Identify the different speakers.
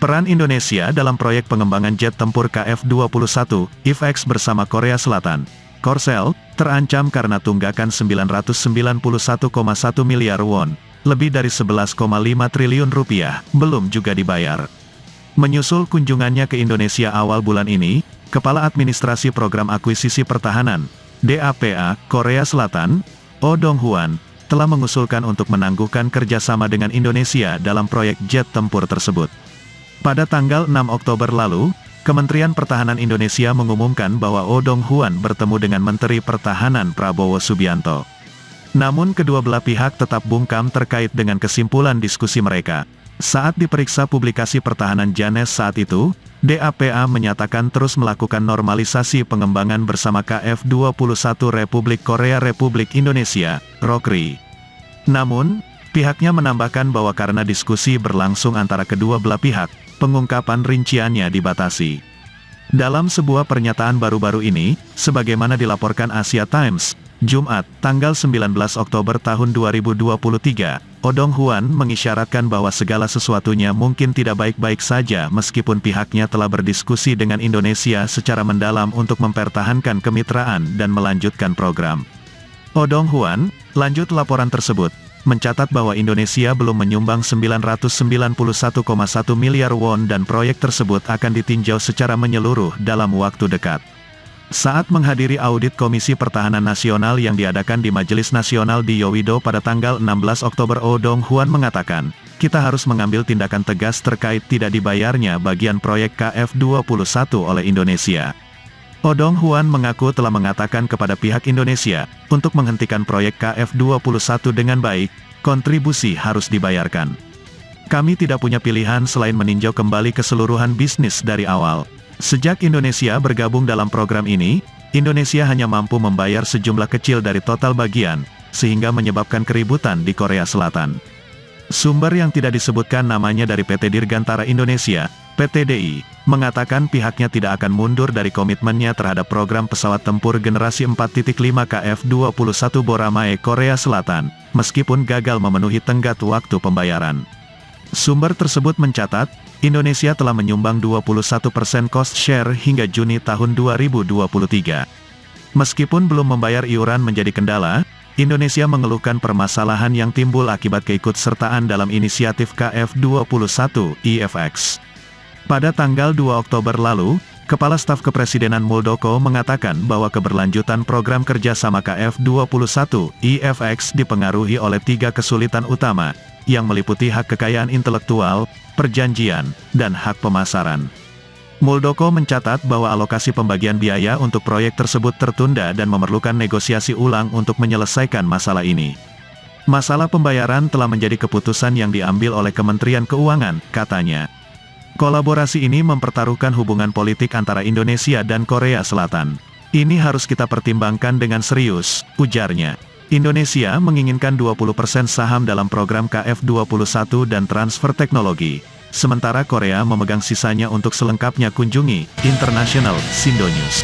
Speaker 1: Peran Indonesia dalam proyek pengembangan jet tempur KF-21, IF-X bersama Korea Selatan, Korsel, terancam karena tunggakan 991,1 miliar won, lebih dari 11,5 triliun rupiah, belum juga dibayar. Menyusul kunjungannya ke Indonesia awal bulan ini, Kepala Administrasi Program Akuisisi Pertahanan, DAPA, Korea Selatan, Oh Dong-hwan, telah mengusulkan untuk menangguhkan kerjasama dengan Indonesia dalam proyek jet tempur tersebut. Pada tanggal 6 Oktober lalu, Kementerian Pertahanan Indonesia mengumumkan bahwa Oh Dong-hwan bertemu dengan Menteri Pertahanan Prabowo Subianto. Namun kedua belah pihak tetap bungkam terkait dengan kesimpulan diskusi mereka. Saat diperiksa publikasi pertahanan Janes saat itu, DAPA menyatakan terus melakukan normalisasi pengembangan bersama KF-21 Republik Korea Republik Indonesia, ROKRI. Namun, pihaknya menambahkan bahwa karena diskusi berlangsung antara kedua belah pihak, pengungkapan rinciannya dibatasi. Dalam sebuah pernyataan baru-baru ini, sebagaimana dilaporkan Asia Times, Jumat, tanggal 19 Oktober tahun 2023, Oh Dong-hwan mengisyaratkan bahwa segala sesuatunya mungkin tidak baik-baik saja meskipun pihaknya telah berdiskusi dengan Indonesia secara mendalam untuk mempertahankan kemitraan dan melanjutkan program. Oh Dong-hwan, lanjut laporan tersebut, mencatat bahwa Indonesia belum menyumbang 991,1 miliar won dan proyek tersebut akan ditinjau secara menyeluruh dalam waktu dekat. Saat menghadiri audit Komisi Pertahanan Nasional yang diadakan di Majelis Nasional di Yowido pada tanggal 16 Oktober, Oh Dong-hwan mengatakan, kita harus mengambil tindakan tegas terkait tidak dibayarnya bagian proyek KF-21 oleh Indonesia. Oh Dong-hwan mengaku telah mengatakan kepada pihak Indonesia, untuk menghentikan proyek KF-21 dengan baik, kontribusi harus dibayarkan. Kami tidak punya pilihan selain meninjau kembali keseluruhan bisnis dari awal. Sejak Indonesia bergabung dalam program ini, Indonesia hanya mampu membayar sejumlah kecil dari total bagian, sehingga menyebabkan keributan di Korea Selatan. Sumber yang tidak disebutkan namanya dari PT Dirgantara Indonesia, PTDI, mengatakan pihaknya tidak akan mundur dari komitmennya terhadap program pesawat tempur generasi 4.5 KF-21 Boramae Korea Selatan, meskipun gagal memenuhi tenggat waktu pembayaran. Sumber tersebut mencatat, Indonesia telah menyumbang 21% cost share hingga Juni tahun 2023. Meskipun belum membayar iuran menjadi kendala, Indonesia mengeluhkan permasalahan yang timbul akibat keikutsertaan dalam inisiatif KF-21 IF-X. Pada tanggal 2 Oktober lalu, Kepala Staf Kepresidenan Muldoko mengatakan bahwa keberlanjutan program kerjasama KF-21 IF-X dipengaruhi oleh 3 kesulitan utama, yang meliputi hak kekayaan intelektual, perjanjian, dan hak pemasaran. Muldoko mencatat bahwa alokasi pembagian biaya untuk proyek tersebut tertunda dan memerlukan negosiasi ulang untuk menyelesaikan masalah ini. Masalah pembayaran telah menjadi keputusan yang diambil oleh Kementerian Keuangan, katanya. Kolaborasi ini mempertaruhkan hubungan politik antara Indonesia dan Korea Selatan. Ini harus kita pertimbangkan dengan serius, ujarnya. Indonesia menginginkan 20% saham dalam program KF-21 dan transfer teknologi, sementara Korea memegang sisanya untuk selengkapnya kunjungi International Sindo News.